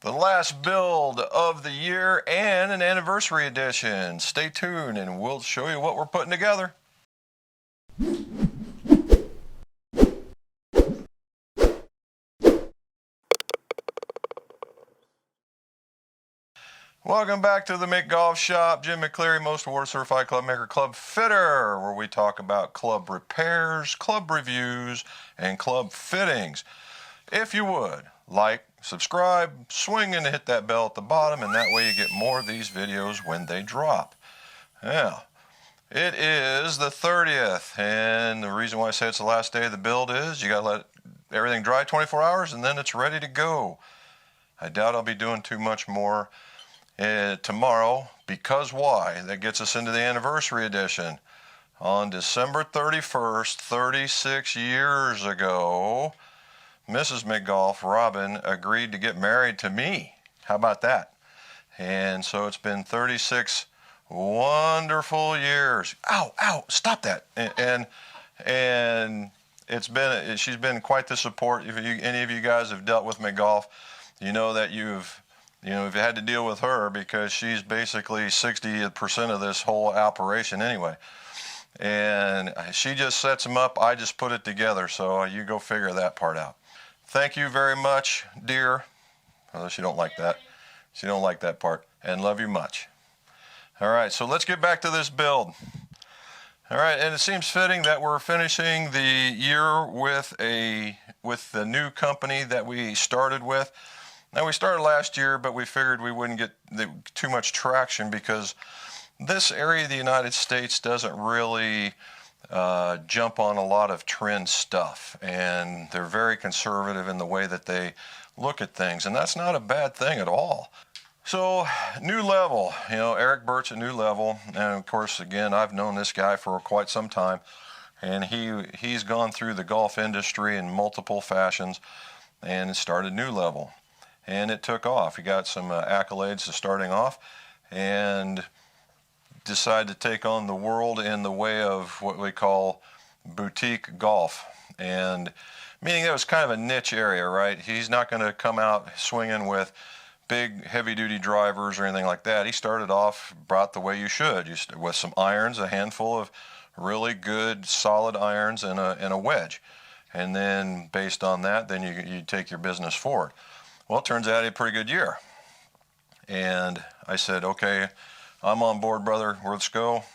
The last build of the year and an anniversary edition. Stay tuned and we'll show you what we're putting together. Welcome back to the Mick Golf Shop. Jim McCleary, most award certified club maker, club fitter, where we talk about club repairs, club reviews, and club fittings. If you would, like, subscribe, swing and hit that bell at the bottom, and that way you get more of these videos when they drop. Now, it is the 30th, and the reason why I say it's the last day of the build is you got to let everything dry 24 hours, and then it's ready to go. I doubt I'll be doing too much more tomorrow, because why? That gets us into the anniversary edition. On December 31st, 36 years ago, Mrs. McGolf, Robin, agreed to get married to me. How about that? And so it's been 36 wonderful years. Ow, ow, stop that. And she's been quite the support. If any of you guys have dealt with McGolf, you know that you've had to deal with her, because she's basically 60% of this whole operation anyway. And she just sets them up. I just put it together. So you go figure that part out. Thank you very much, dear. Unless you don't like that. She don't like that part. And love you much. All right, so let's get back to this build. All right, and it seems fitting that we're finishing the year with the new company that we started with. Now, we started last year, but we figured we wouldn't get too much traction because this area of the United States doesn't really jump on a lot of trend stuff, and they're very conservative in the way that they look at things, and that's not a bad thing at all. So, New Level, Eric Burt's at New Level, and of course, again, I've known this guy for quite some time, and he's gone through the golf industry in multiple fashions and started New Level. And it took off. He got some accolades to starting off and decided to take on the world in the way of what we call boutique golf. And meaning that was kind of a niche area, right? He's not going to come out swinging with big heavy-duty drivers or anything like that. He started off about the way you should, with some irons, a handful of really good, solid irons and a wedge. And then based on that, then you take your business forward. Well, it turns out he had a pretty good year. And I said, okay, I'm on board, brother. Let's go.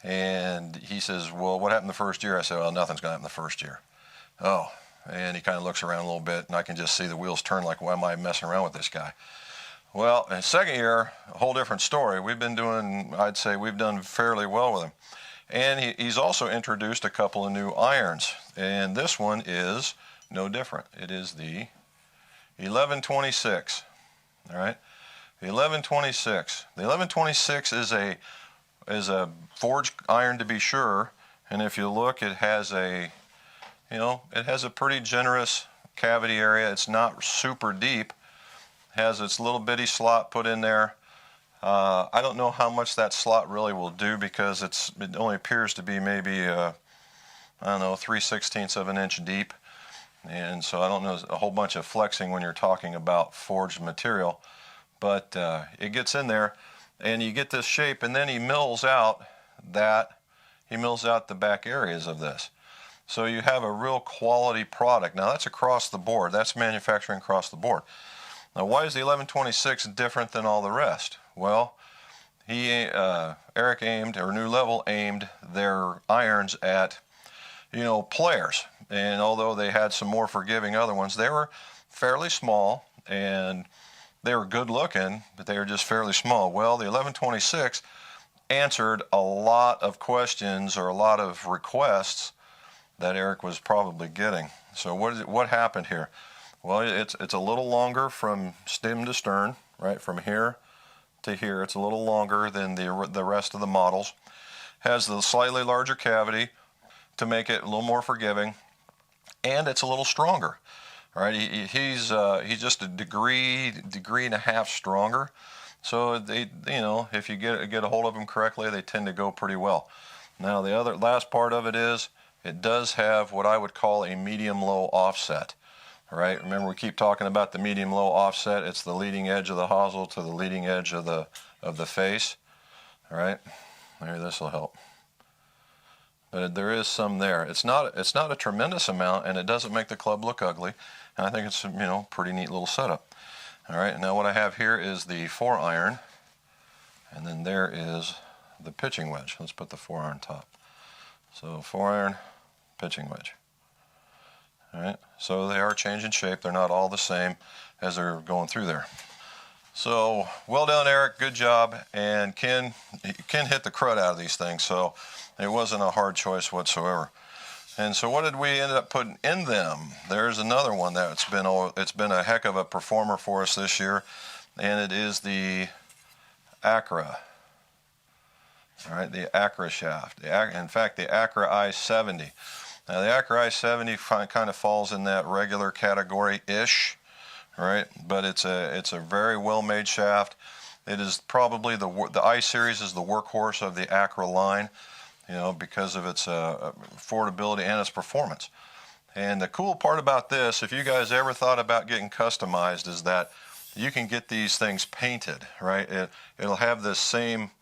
And he says, well, what happened the first year? I said, well, nothing's going to happen the first year. Oh, and he kind of looks around a little bit, and I can just see the wheels turn like, why am I messing around with this guy? Well, in the second year, a whole different story. I'd say we've done fairly well with him. And he's also introduced a couple of new irons. And this one is no different. It is the 1126, all right? The 1126. The 1126 is a forged iron, to be sure, and if you look, it has a pretty generous cavity area. It's not super deep. It has its little bitty slot put in there. I don't know how much that slot really will do, because it only appears to be maybe 3/16 of an inch deep. And so I don't know, a whole bunch of flexing when you're talking about forged material, but it gets in there and you get this shape, and then he mills out the back areas of this. So you have a real quality product. Now that's across the board. That's manufacturing across the board. Now, why is the 1126 different than all the rest? Well, Eric New Level aimed their irons at players. And although they had some more forgiving other ones, they were fairly small, and they were good looking, but they were just fairly small. Well, the 1126 answered a lot of questions, or a lot of requests, that Eric was probably getting. So what happened here? Well, it's a little longer from stem to stern, right? From here to here, it's a little longer than the rest of the models. Has the slightly larger cavity to make it a little more forgiving, and it's a little stronger. All right, he's just a degree and a half stronger. So if you get a hold of them correctly, they tend to go pretty well. Now the last part of it is it does have what I would call a medium-low offset. All right, remember we keep talking about the medium-low offset. It's the leading edge of the hosel to the leading edge of the face. All right, maybe this will help. But there is some there. It's not a tremendous amount, and it doesn't make the club look ugly. And I think it's, you know, pretty neat little setup. All right, now what I have here is the 4-iron, and then there is the pitching wedge. Let's put the 4-iron top. So 4-iron, pitching wedge. All right, so they are changing shape. They're not all the same as they're going through there. So well done, Eric. Good job. And Ken hit the crud out of these things, so it wasn't a hard choice whatsoever. And so what did we end up putting in them? There's another one that's been a heck of a performer for us this year, and it is the Accra. All right, the Accra Shaft. In fact, the Accra I-70. Now, the Accra I-70 kind of falls in that regular category-ish, right? But it's a very well-made shaft. It is probably the iSeries is the workhorse of the Accra line, you know, because of its affordability and its performance. And the cool part about this, if you guys ever thought about getting customized, is that you can get these things painted, right? It'll have this same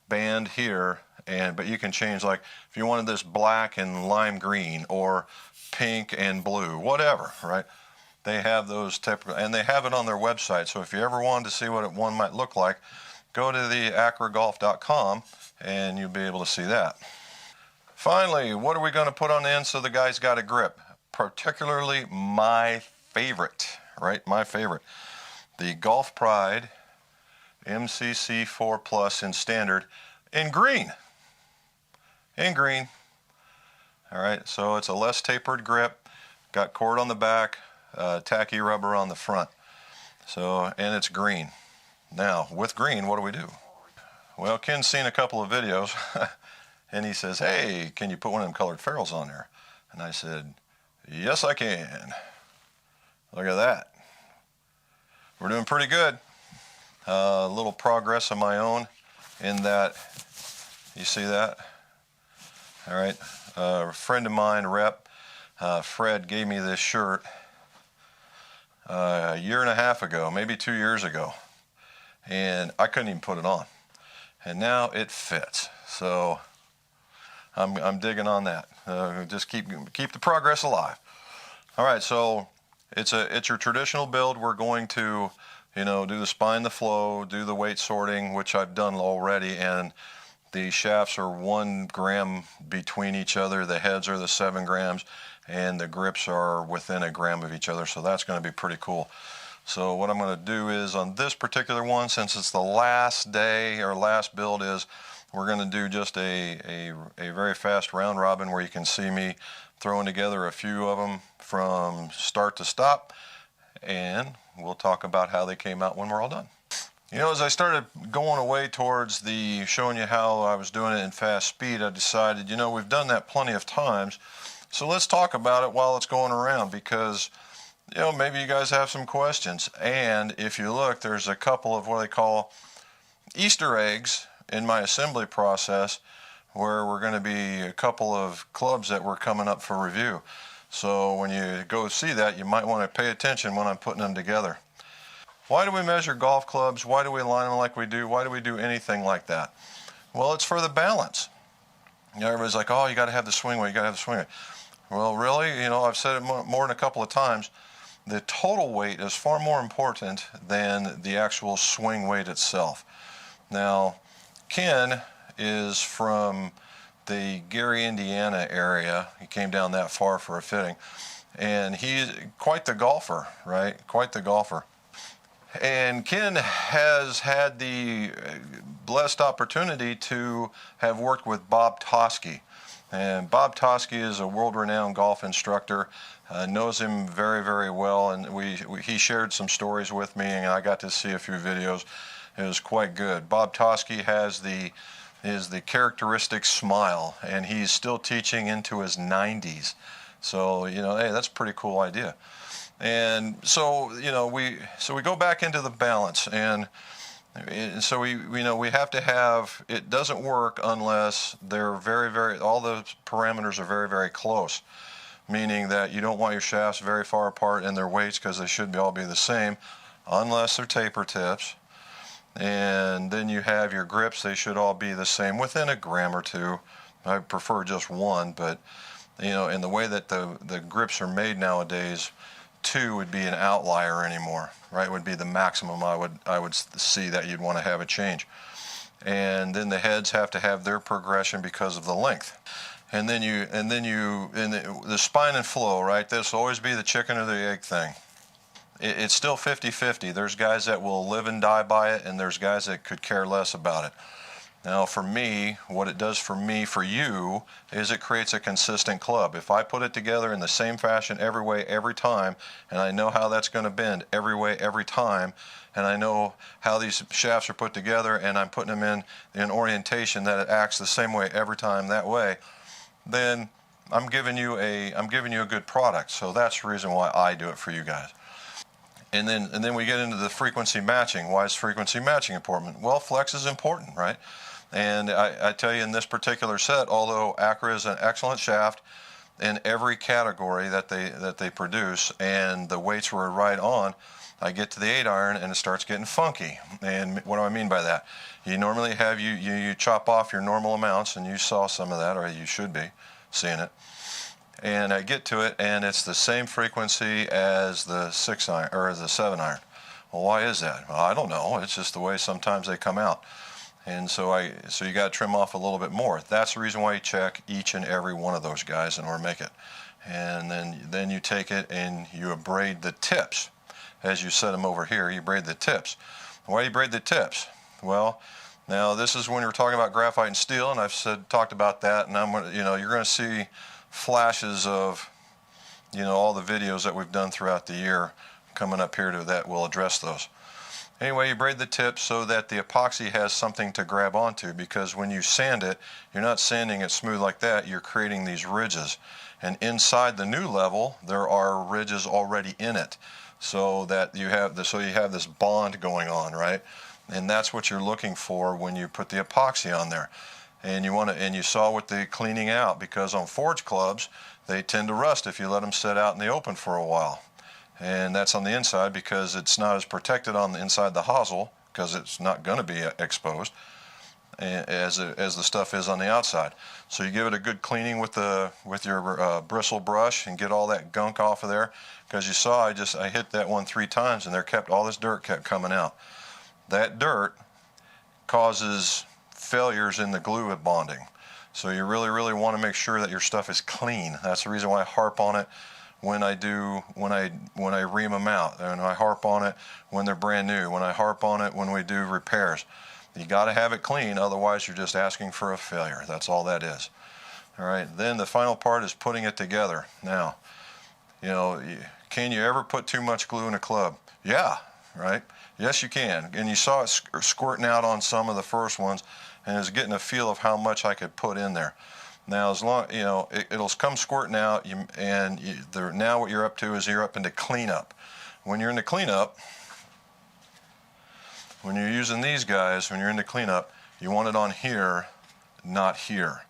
band here, but you can change, like if you wanted this black and lime green or pink and blue, whatever, right? They have those typical, and they have it on their website. So if you ever wanted to see what one might look like, go to the acragolf.com and you'll be able to see that. Finally, what are we going to put on the end so the guy's got a grip? Particularly my favorite, right? My favorite. The Golf Pride MCC4 Plus in standard in green. In green. All right, so it's a less tapered grip, got cord on the back, tacky rubber on the front. So, and it's green. Now, with green, what do we do? Well, Ken's seen a couple of videos, and he says, hey, can you put one of them colored ferrules on there? And I said, yes, I can. Look at that. We're doing pretty good. A little progress of my own in that, you see that? All right, a friend of mine, Rep, Fred, gave me this shirt a year and a half ago, maybe 2 years ago, and I couldn't even put it on. And now it fits. So I'm digging on that. Just keep the progress alive. All right, so it's your traditional build. We're going to, you know, do the spine, the flow, do the weight sorting, which I've done already, and the shafts are 1 gram between each other. The heads are the 7 grams, and the grips are within 1 gram of each other. So that's going to be pretty cool. So what I'm going to do is on this particular one, since it's the last day or last build, is we're going to do just a very fast round robin where you can see me throwing together a few of them from start to stop, and we'll talk about how they came out when we're all done. You know, as I started going away towards the showing you how I was doing it in fast speed, I decided, you know, we've done that plenty of times, so let's talk about it while it's going around, because, you know, maybe you guys have some questions. And if you look, there's a couple of what they call Easter eggs in my assembly process, where we're going to be a couple of clubs that we're coming up for review. So when you go see that, you might want to pay attention when I'm putting them together. Why do we measure golf clubs? Why do we line them like we do? Why do we do anything like that? Well, it's for the balance. You know, everybody's like, oh, you got to have the swing weight, you got to have the swing weight. Well, really, you know, I've said it more than a couple of times. The total weight is far more important than the actual swing weight itself. Now, Ken is from the Gary, Indiana area. He came down that far for a fitting. And he's quite the golfer, right? Quite the golfer. And Ken has had the blessed opportunity to have worked with Bob Toski. And Bob Toski is a world-renowned golf instructor, knows him very, very well, and he shared some stories with me, and I got to see a few videos. It was quite good. Bob Toski has the characteristic smile, and he's still teaching into his 90s. So, you know, hey, that's a pretty cool idea. And so, you know, we go back into the balance, and so we have to have, it doesn't work unless they're very, very, all the parameters are very, very close. meaning that you don't want your shafts very far apart in their weights because they should all be the same unless they're taper tips. And then you have your grips, they should all be the same within a gram or two. I prefer just one, but in the way that the grips are made nowadays, 2 would be an outlier anymore, right? Would be the maximum I would see that you'd want to have a change. And then the heads have to have their progression because of the length. And then the spine and flow, right? This will always be the chicken or the egg thing. It's still 50-50. There's guys that will live and die by it, and there's guys that could care less about it. Now for me, what it does for me, for you, is it creates a consistent club. If I put it together in the same fashion every way, every time, and I know how that's going to bend every way, every time, and I know how these shafts are put together, and I'm putting them in orientation that it acts the same way every time that way, then I'm giving you a good product. So that's the reason why I do it for you guys. And then we get into the frequency matching. Why is frequency matching important? Well, flex is important, right? And I tell you, in this particular set, although Accra is an excellent shaft in every category that they produce, and the weights were right on, I get to the 8-iron and it starts getting funky. And what do I mean by that? You normally have you chop off your normal amounts, and you saw some of that, or you should be seeing it. And I get to it, and it's the same frequency as the 6-iron or the 7-iron. Well, why is that? Well, I don't know. It's just the way sometimes they come out. And so you got to trim off a little bit more. That's the reason why you check each and every one of those guys in order to make it. And then you take it and you abrade the tips. As you set them over here, you braid the tips. Why do you braid the tips? Well, now this is when you're talking about graphite and steel, and I've talked about that, and you're going to see flashes of all the videos that we've done throughout the year coming up here that will address those. Anyway, you braid the tips so that the epoxy has something to grab onto, because when you sand it, you're not sanding it smooth like that, you're creating these ridges. And inside the new level, there are ridges already in it, so that you have this bond going on, right? And that's what you're looking for when you put the epoxy on there. And you saw with the cleaning out, because on forged clubs, they tend to rust if you let them sit out in the open for a while. And that's on the inside, because it's not as protected on the inside the hosel, because it's not going to be exposed as the stuff is on the outside. So you give it a good cleaning with your bristle brush and get all that gunk off of there, because you saw I hit that one 3 times, and all this dirt kept coming out. That dirt causes failures in the glue bonding. So you really, really want to make sure that your stuff is clean. That's the reason why I harp on it when I ream them out, and I harp on it when they're brand new, when I harp on it when we do repairs. You got to have it clean, otherwise you're just asking for a failure. That's all that is. All right, then the final part is putting it together. Now, can you ever put too much glue in a club? Yeah, right? Yes, you can. And you saw it squirting out on some of the first ones, and it was getting a feel of how much I could put in there. Now, as long it'll come squirting out, now what you're up to is you're up into cleanup. When you're into cleanup, when you're using these guys, when you're into cleanup, you want it on here, not here.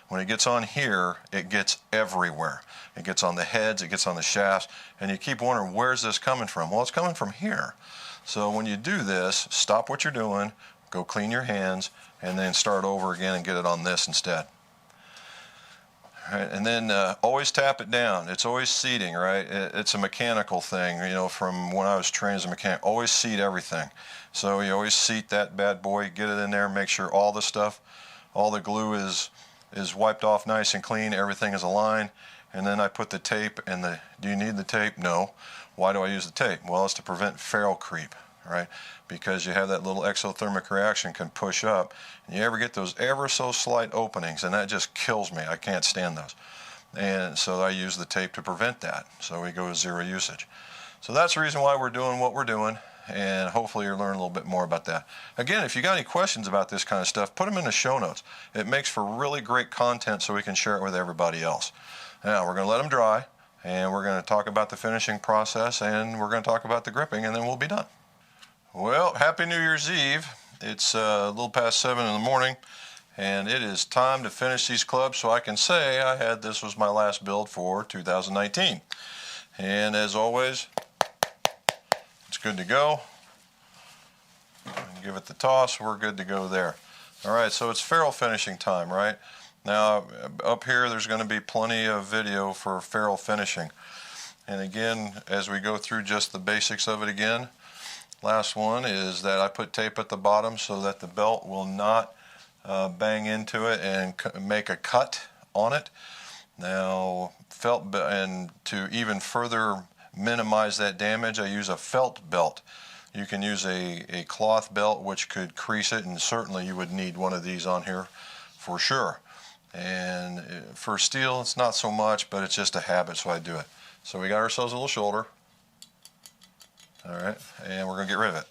When it gets on here, it gets everywhere. It gets on the heads, it gets on the shafts, and you keep wondering, where's this coming from? Well, it's coming from here. So when you do this, stop what you're doing, go clean your hands, and then start over again and get it on this instead. All right, and then always tap it down. It's always seating, right? It's a mechanical thing, from when I was trained as a mechanic. Always seat everything. So you always seat that bad boy, get it in there, make sure all the glue is wiped off nice and clean, everything is aligned. And then I put the tape do you need the tape? No. Why do I use the tape? Well, it's to prevent Farrell creep, right? Because you have that little exothermic reaction can push up, and you ever get those ever so slight openings, and that just kills me. I can't stand those. And so I use the tape to prevent that. So we go with 0 usage. So that's the reason why we're doing what we're doing, and hopefully you'll learn a little bit more about that. Again, if you got any questions about this kind of stuff, put them in the show notes. It makes for really great content so we can share it with everybody else. Now, we're going to let them dry, and we're going to talk about the finishing process, and we're going to talk about the gripping, and then we'll be done. Well, happy New Year's Eve. It's a little past 7 in the morning, and it is time to finish these clubs so I can say this was my last build for 2019. And as always, it's good to go. And give it the toss, we're good to go there. All right, so it's Farrell finishing time, right? Now, up here, there's going to be plenty of video for Farrell finishing. And again, as we go through just the basics of it again, last one is that I put tape at the bottom so that the belt will not bang into it and make a cut on it. Now, and to even further minimize that damage, I use a felt belt. You can use a cloth belt which could crease it, and certainly you would need one of these on here for sure. And for steel, it's not so much, but it's just a habit, so I do it. So we got ourselves a little shoulder. All right, and we're going to get rid of it.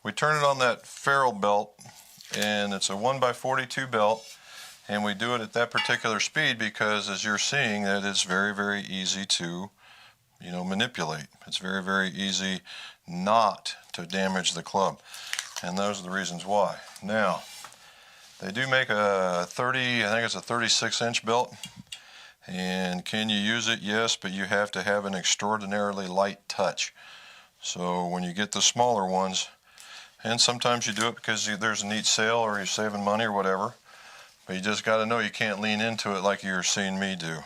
We turn it on that Farrell belt, and it's a 1x42 belt, and we do it at that particular speed because, as you're seeing, that it's very, very easy to, manipulate. It's very, very easy not to damage the club, and those are the reasons why. Now, they do make a 36-inch belt, and can you use it? Yes, but you have to have an extraordinarily light touch. So when you get the smaller ones, and sometimes you do it because there's a neat sale or you're saving money or whatever. But you just got to know you can't lean into it like you're seeing me do.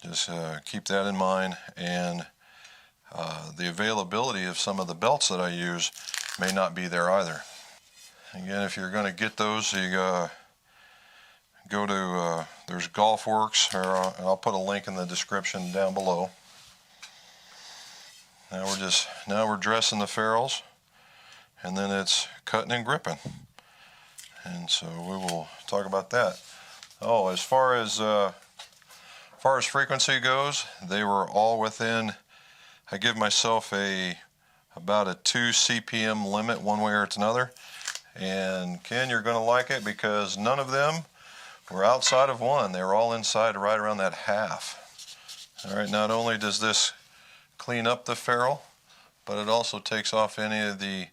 Just keep that in mind. And the availability of some of the belts that I use may not be there either. Again, if you're going to get those, you go to, there's Golf Works, or I'll put a link in the description down below. Now we're dressing the ferrules. And then it's cutting and gripping. And so we will talk about that. Oh, as far as frequency goes, they were all within, I give myself about a 2 CPM limit one way or another. And Ken, you're going to like it because none of them were outside of one. They were all inside right around that half. All right, not only does this clean up the ferrule, but it also takes off any of the,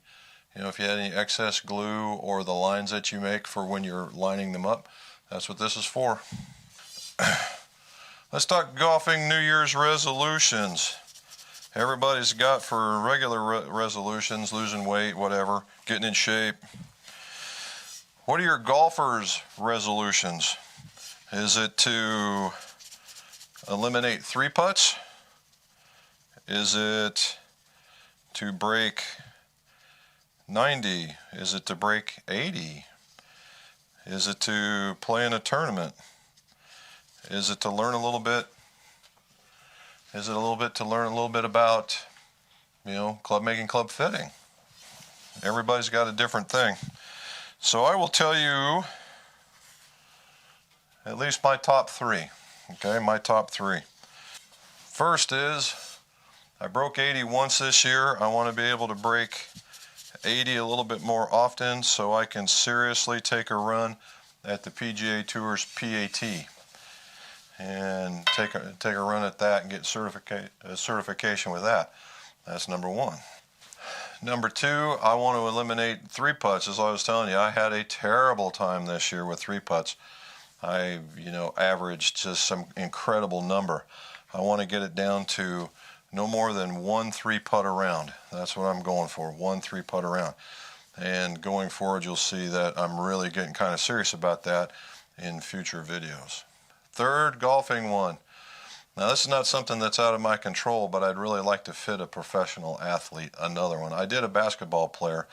if you had any excess glue or the lines that you make for when you're lining them up, that's what this is for. Let's talk golfing New Year's resolutions. Everybody's got for regular resolutions, losing weight, whatever, getting in shape. What are your golfers' resolutions? Is it to eliminate 3-putts? Is it to break 90? Is it to break 80? Is it to play in a tournament? Is it to learn a little bit? Is it a little bit to learn a little bit about, club making, club fitting? Everybody's got a different thing. So I will tell you at least my top 3. Okay, my top 3. First is, I broke 80 once this year. I want to be able to break 80 a little bit more often so I can seriously take a run at the PGA Tour's PAT and take a run at that and get certification with that. That's number 1. Number 2, I want to eliminate 3-putts. As I was telling you, I had a terrible time this year with 3-putts. I averaged just some incredible number. I want to get it down to no more than 1 3-putt around. That's what I'm going for, 1 3-putt around. And going forward, you'll see that I'm really getting kind of serious about that in future videos. Third golfing one. Now, this is not something that's out of my control, but I'd really like to fit a professional athlete, another one. I did a basketball player,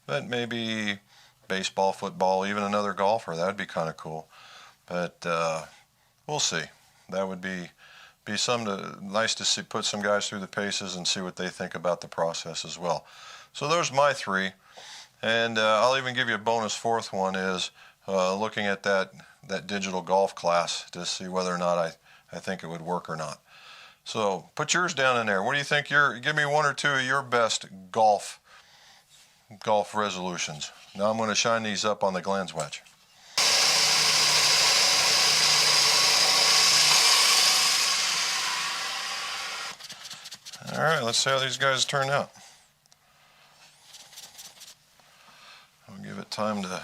but maybe baseball, football, even another golfer. That would be kind of cool. But we'll see. That would be nice to see, put some guys through the paces and see what they think about the process as well. So there's my 3. And I'll even give you a bonus 4th one is looking at that digital golf class to see whether or not I think it would work or not. So put yours down in there. What do you think? Give me one or two of your best golf resolutions. Now I'm going to shine these up on the Glenn's wedge. All right, let's see how these guys turn out. I'll give it time to. There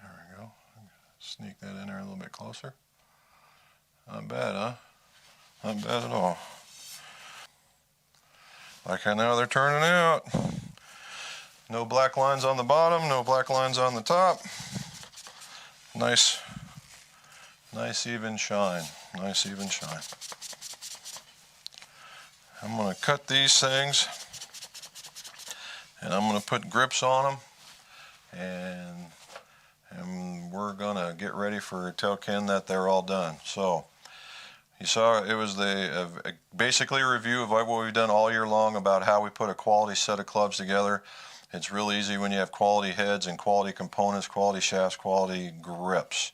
we go. Sneak that in there a little bit closer. Not bad, huh? Not bad at all. Like I know they're turning out. No black lines on the bottom, no black lines on the top. Nice even shine. Nice even shine. I'm going to cut these things and I'm going to put grips on them, and we're going to get ready for tell Ken that they're all done. So you saw it was basically a review of what we've done all year long about how we put a quality set of clubs together. It's real easy when you have quality heads and quality components, quality shafts, quality grips.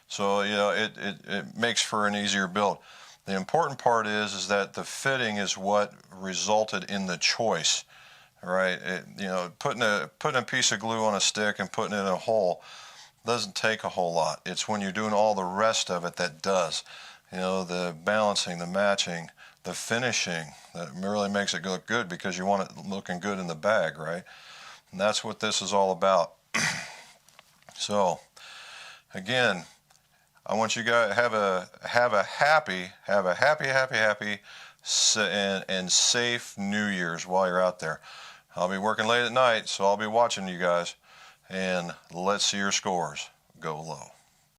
So it makes for an easier build. The important part is that the fitting is what resulted in the choice, right? Putting a piece of glue on a stick and putting it in a hole doesn't take a whole lot. It's when you're doing all the rest of it that does. The balancing, the matching, the finishing that really makes it look good, because you want it looking good in the bag, right? And that's what this is all about. So, again, I want you guys to have a happy and safe New Year's while you're out there. I'll be working late at night, so I'll be watching you guys, and let's see your scores go low.